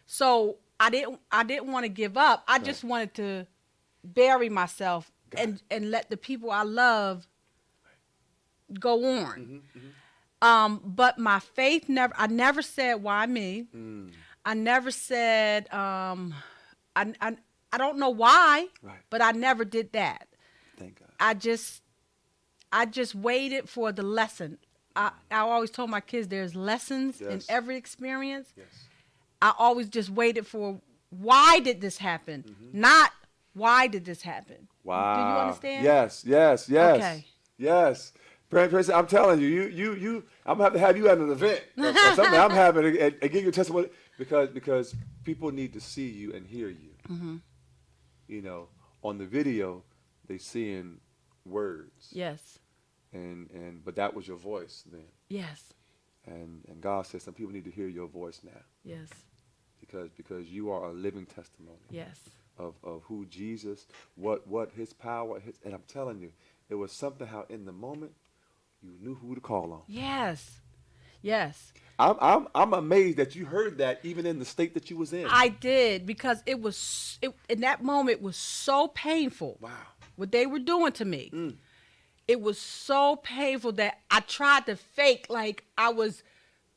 So I didn't want to give up. I just wanted to bury myself and let the people I love go on. But my faith I never said, why me? I never said, I don't know why, Right. but I never did that. Thank God. I just waited for the lesson. I always told my kids there's lessons in Yes. every experience. Yes. I always just waited for why did this happen, not why did this happen. Wow. Do you understand? Yes. Okay. Yes. Prince, I'm telling you, I'm gonna have to have you at an event or something. I'm having and give you a testimony. because people need to see you and hear you. Mm-hmm. You know, on the video, they seeing words, Yes. and but that was your voice then. Yes. And God says some people need to hear your voice now Yes. because you are a living testimony Yes. of who Jesus, what his power, and I'm telling you, it was something how in the moment you knew who to call on. Yes. Yes. I'm amazed that you heard that even in the state that you was in. I did, because in that moment was so painful. Wow. What they were doing to me. Mm. It was so painful that I tried to fake like I was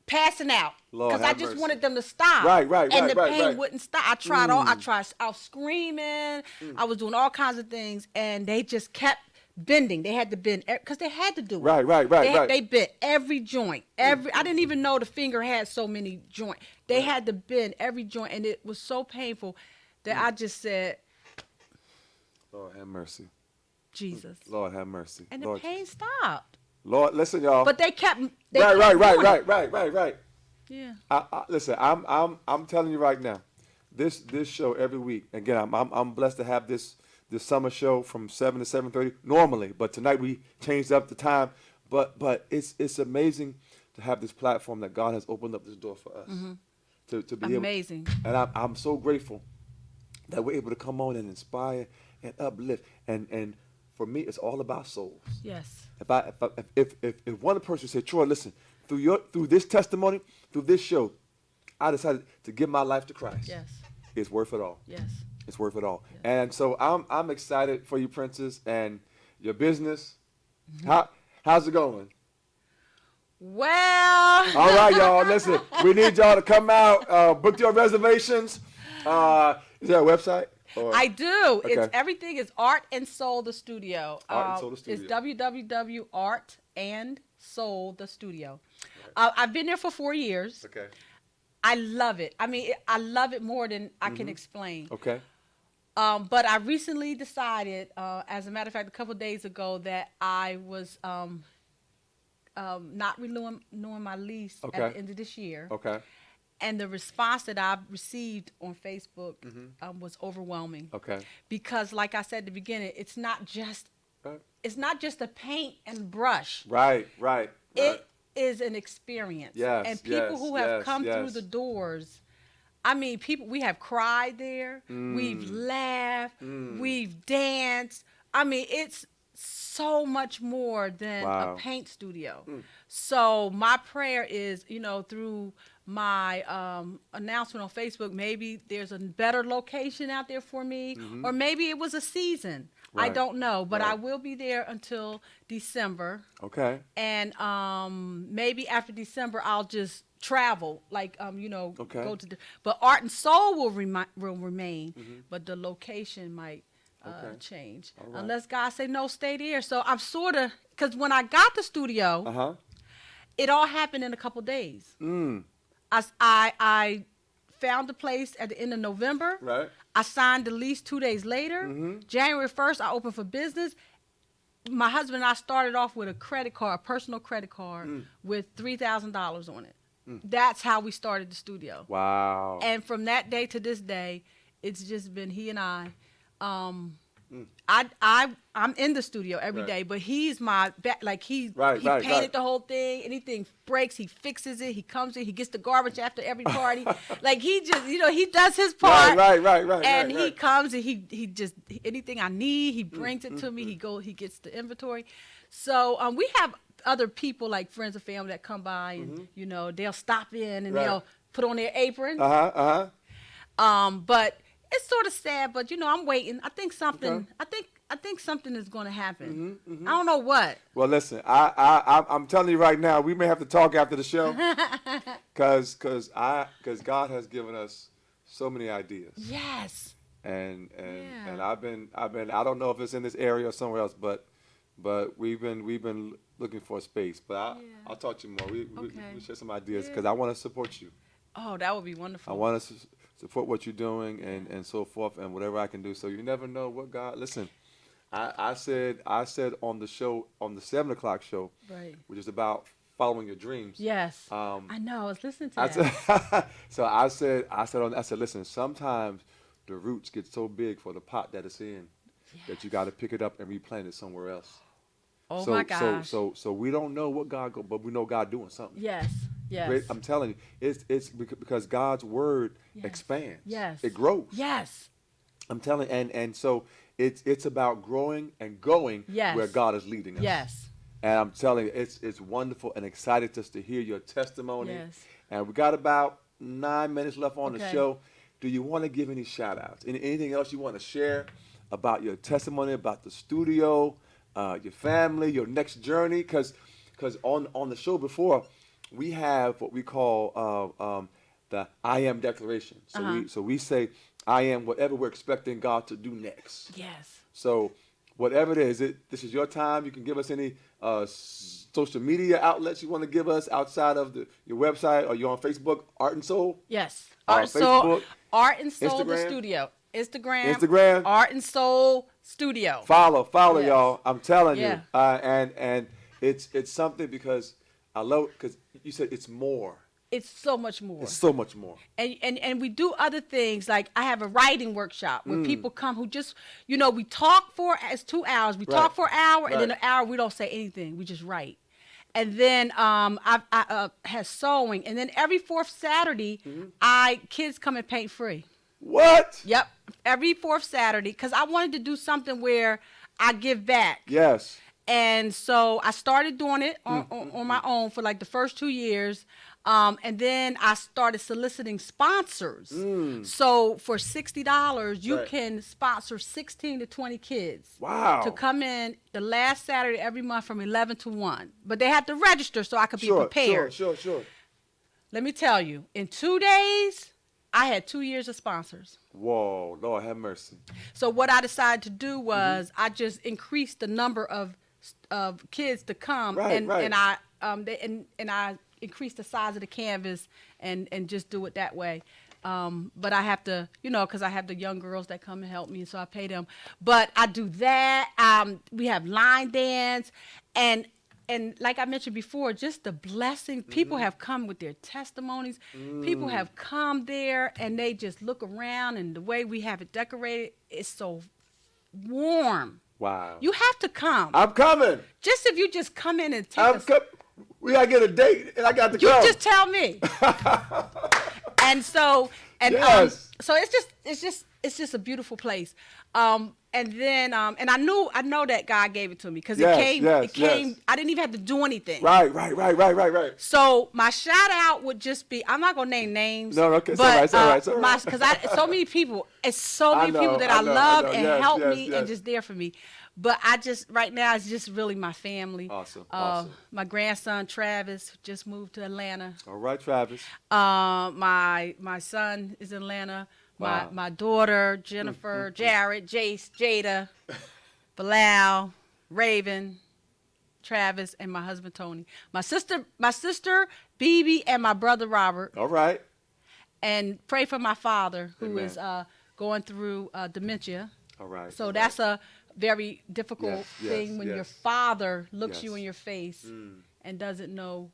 passing out, Lord because I have just mercy. wanted them to stop. Right, And the right, pain right. wouldn't stop. I tried I was screaming. I was doing all kinds of things, and they just kept bending. They had to bend because they had to do it. Right. They bent every joint. I didn't even know the finger had so many joints. They had to bend every joint, and it was so painful that I just said, Lord have mercy. Jesus. Lord have mercy. And the Lord, pain stopped. Lord, listen, y'all. But they kept. Right. Yeah. Listen, I'm telling you right now, this show every week. Again, I'm blessed to have this summer show from 7 to 7:30 normally, but tonight we changed up the time. But it's amazing to have this platform that God has opened up this door for us to be Amazing. able. And I'm so grateful that we're able to come on and inspire and uplift. And for me, it's all about souls. Yes. If one person said, Troy, listen, through this testimony, through this show, I decided to give my life to Christ. Yes. It's worth it all. Yes. It's worth it all. Yes. And so I'm excited for you, Princess, and your business. How's it going? Well. All right, y'all. Listen, we need y'all to come out, book your reservations. Is there a website? Or? I do. Okay. It's everything is Art and Soul the Studio. Art and Soul the Studio. It's www.artandsoul the Studio. I've been there for 4 years. Okay. I love it. I mean, I love it more than I can explain. Okay. But I recently decided, as a matter of fact, a couple of days ago, that I was not renewing my lease at the end of this year. Okay. And the response that I've received on Facebook was overwhelming. Okay. Because, like I said at the beginning, it's not just Right. a paint and brush. Right. It is an experience. Yes, and people yes, who have yes, come through yes. the doors. I mean, we have cried there. We've laughed. We've danced. I mean, it's so much more than Wow. a paint studio. So my prayer is, through my announcement on Facebook, maybe there's a better location out there for me, or maybe it was a season. I Right. don't know, but Right. I will be there until December. Okay. And maybe after December, I'll just travel, like Okay. go to. But Art and Soul will remain, but the location might Okay. change All right. unless God say no, stay there. So I'm sort of, because when I got the studio, it all happened in a couple days. I found the place at the end of November. Right. I signed the lease 2 days later. January 1st, I opened for business. My husband and I started off with a personal credit card with $3,000 on it. That's how we started the studio. Wow. And from that day to this day, it's just been he and I. I'm in the studio every Right. day, but he's my he Right, painted right. the whole thing. Anything breaks, he fixes it. He comes in, he gets the garbage after every party. Like he just he does his part. Right. And he right. comes and he just anything I need, he brings it to me. He gets the inventory. So we have other people like friends and family that come by and they'll stop in and Right. they'll put on their apron. But it's sort of sad, but I'm waiting. I think something. Okay. I think something is going to happen. I don't know what. Well, listen, I'm telling you right now, we may have to talk after the show, because God has given us so many ideas, Yes. and Yeah. I've been I don't know if it's in this area or somewhere else, but we've been looking for a space. But I'll talk to you more. We share some ideas because I want to support you. Oh, that would be wonderful. I want to support what you're doing and so forth and whatever I can do. So you never know what God. Listen, I said on the show, on the 7 o'clock show, Right. which is about following your dreams. Yes. Um, I know. I was listening to I that. said, so I said, listen, sometimes the roots get so big for the pot that it's in that you got to pick it up and replant it somewhere else. Oh So, my gosh. so we don't know what but we know God doing something. Yes. Yes. Great, I'm telling you, it's because God's word Yes. expands. Yes. It grows. Yes. I'm telling, and so it's about growing and going Yes. where God is leading us. Yes. And I'm telling you, it's wonderful and excited just to hear your testimony. Yes. And we got about 9 minutes left on the Okay. show. Do you want to give any shout outs? Anything else you want to share about your testimony, about the studio, your family, your next journey? Because on the show before, we have what we call the I am declaration. So we say I am whatever we're expecting God to do next. Yes. So whatever it is, this is your time. You can give us any social media outlets you want to give us outside of your website, or you're on Facebook, Art and Soul. Yes. Facebook, Art and Soul the Instagram. studio. Instagram. Art and Soul Studio. Follow Yes. y'all. I'm telling Yeah. you. And it's something because I love because you said it's more. It's so much more. It's so much more. And we do other things, like I have a writing workshop where Mm. people come who just, we talk for, it's 2 hours. We talk for an hour, and then Right. an hour we don't say anything. We just write. And then I have sewing, and then every fourth Saturday, Mm-hmm. kids come and paint free. What? Yep, every fourth Saturday, because I wanted to do something where I give back. Yes. And so I started doing it on my own for like the first 2 years. And then I started soliciting sponsors. So for $60, you Right. can sponsor 16 to 20 kids. Wow. To come in the last Saturday every month from 11 to 1. But they have to register so I could be prepared. Sure. Let me tell you, in 2 days, I had 2 years of sponsors. Whoa, Lord have mercy. So what I decided to do was I just increased the number of kids to come, Right, and right. I increased the size of the canvas and just do it that way. But I have to, because I have the young girls that come and help me, so I pay them. But I do that. We have line dance, and like I mentioned before, just the blessing. People have come with their testimonies. People have come there, and they just look around, and the way we have it decorated is so warm. Wow. You have to come. I'm coming. Just if you just come in and take a We gotta get a date, and I got to you come. just tell me. and Yes. so it's just a beautiful place. And then and I know that God gave it to me because Yes, it came. yes. I didn't even have to do anything. Right. So my shout out would just be, I'm not gonna name names. No, okay, it's all right, it's all right, it's all right. Because so many people, it's so I many know, people that I I know, love I know. and Yes, help yes, me yes. and just there for me. But right now it's just really my family. Awesome. My grandson Travis just moved to Atlanta. All right, Travis. My son is in Atlanta. Wow. My daughter Jennifer, Jared, Jace, Jada, Bilal, Raven, Travis, and my husband Tony. My sister BB, and my brother Robert. All right. And pray for my father who Amen. is going through dementia. All right. So all that's right. a very difficult Yes, thing when yes. your father looks you Yes. in your face and doesn't know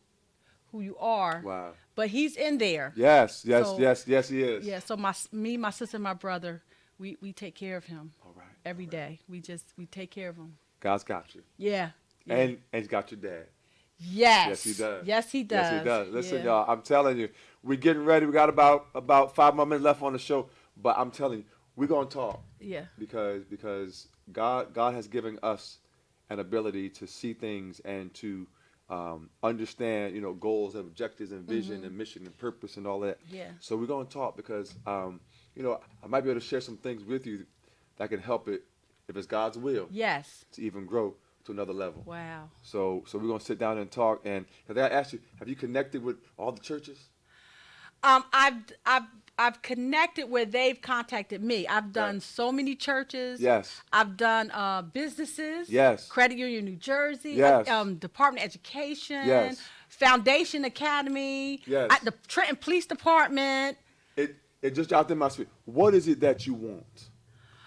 who you are. Wow. But he's in there. Yes, he is. Yeah, so my sister, and my brother, we take care of him All right. every day. We take care of him. God's got you. Yeah. And he's got your dad. Yes. Yes, he does. Yes, he does. Yes, he does. Listen, Yeah. y'all, I'm telling you, we're getting ready. We got about 5 more minutes left on the show, but I'm telling you, we're gonna talk Yeah. because God has given us an ability to see things and to understand, goals and objectives and vision and mission and purpose and all that. Yeah. So we're gonna talk because I might be able to share some things with you that can help it, if it's God's will, Yes. to even grow to another level. Wow. So we're gonna sit down and talk. And because I asked you, have you connected with all the churches? I've connected where they've contacted me. I've done Right. so many churches. Yes. I've done businesses. Yes. Credit Union New Jersey. Yes. Department of Education. Yes. Foundation Academy. Yes. At the Trenton Police Department. It just out there in my spirit. What is it that you want?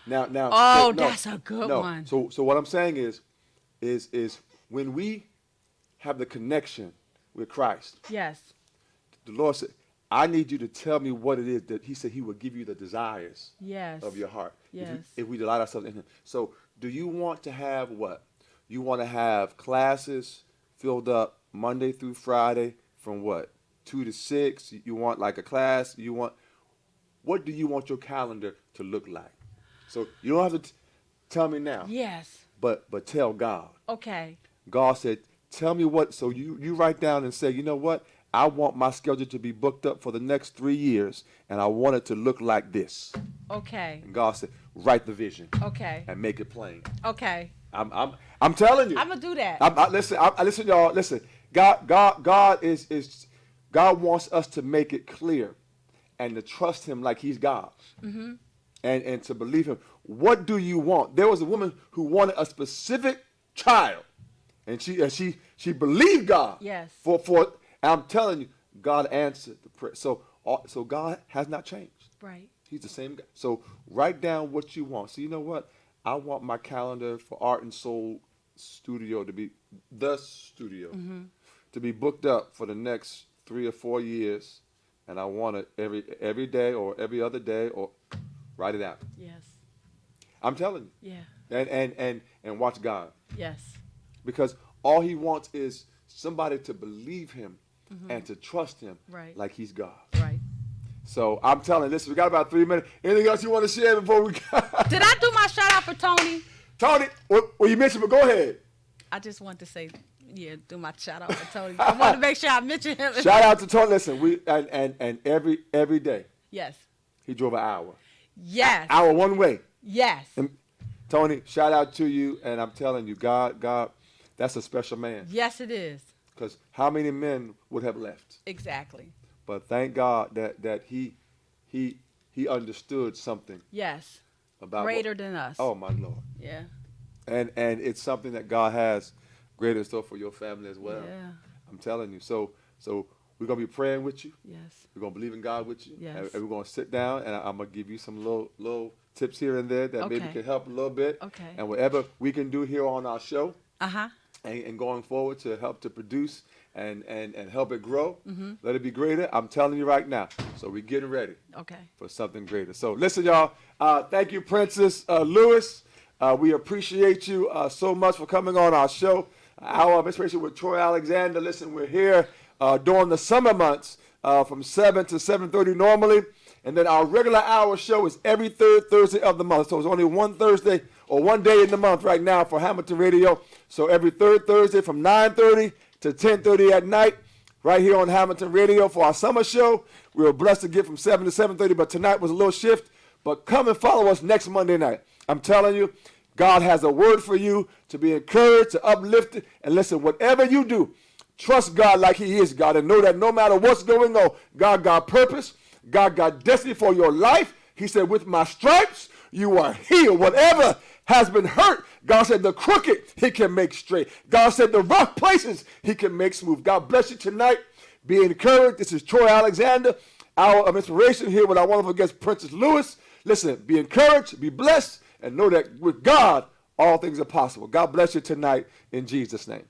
Now. Oh, no, that's a good no. one. So what I'm saying is when we have the connection with Christ. Yes. The Lord said, I need you to tell me what it is that he said he will give you the desires Yes. of your heart. Yes. If we delight ourselves in him. So do you want to have what? You want to have classes filled up Monday through Friday from what? 2 to 6? You want like a class? What do you want your calendar to look like? So you don't have to tell me now. Yes. But tell God. Okay. God said, tell me what. So you write down and say, you know what? I want my schedule to be booked up for the next 3 years, and I want it to look like this. Okay. And God said, write the vision Okay. and make it plain. Okay. I'm telling you. I'm gonna do that. Listen, y'all. Listen. God wants us to make it clear, and to trust Him like He's God, and to believe Him. What do you want? There was a woman who wanted a specific child, and she believed God. Yes. For I'm telling you, God answered the prayer. So God has not changed. Right. He's the same guy. So write down what you want. So you know what? I want my calendar for Art and Soul Studio to be the studio to be booked up for the next 3 or 4 years, and I want it every day or every other day, or write it out. Yes. I'm telling you. Yeah. And watch God, Yes. because all He wants is somebody to believe Him and to trust Him Right. like He's God. Right. So I'm telling you, listen, we got about 3 minutes. Anything else you want to share before we go? Did I do my shout out for Tony? Tony, well, you mentioned, but go ahead. I just want to say, do my shout out for Tony. I want to make sure I mention him. Shout out to Tony. Listen, and every day Yes. he drove an hour. Yes. Hour one way. Yes. And Tony, shout out to you, and I'm telling you, God, that's a special man. Yes, it is. Because how many men would have left? Exactly. But thank God that he understood something Yes. about Greater than us. Oh my Lord. Yeah. And it's something that God has greater in store for your family as well. Yeah. I'm telling you. So we're gonna be praying with you. Yes. We're gonna believe in God with you. Yes. And we're gonna sit down, and I'm gonna give you some little tips here and there that maybe Okay. can help a little bit. Okay. And whatever we can do here on our show, Uh-huh. and going forward to help to produce and help it grow, Mm-hmm. let it be greater. I'm telling you right now. So we're getting ready Okay. for something greater. So listen, y'all. Thank you, Princess Lewis. We appreciate you so much for coming on our show. Hour of Inspiration with Troy Alexander. Listen, we're here during the summer months from 7 to 7:30 normally. And then our regular hour show is every third Thursday of the month. So it's only one Thursday or one day in the month right now for Hamilton Radio. So every third Thursday from 9:30 to 10:30 at night, right here on Hamilton Radio for our summer show. We were blessed to get from 7 to 7:30, but tonight was a little shift. But come and follow us next Monday night. I'm telling you, God has a word for you to be encouraged, to uplift it. And listen, whatever you do, trust God like He is God, and know that no matter what's going on, God got purpose. God got destiny for your life. He said, with my stripes, you are healed. Whatever has been hurt, God said the crooked He can make straight. God said the rough places He can make smooth. God bless you tonight. Be encouraged. This is Troy Alexander, Hour of Inspiration, here with our wonderful guest, Princess Lewis. Listen, be encouraged, be blessed, and know that with God, all things are possible. God bless you tonight in Jesus' name.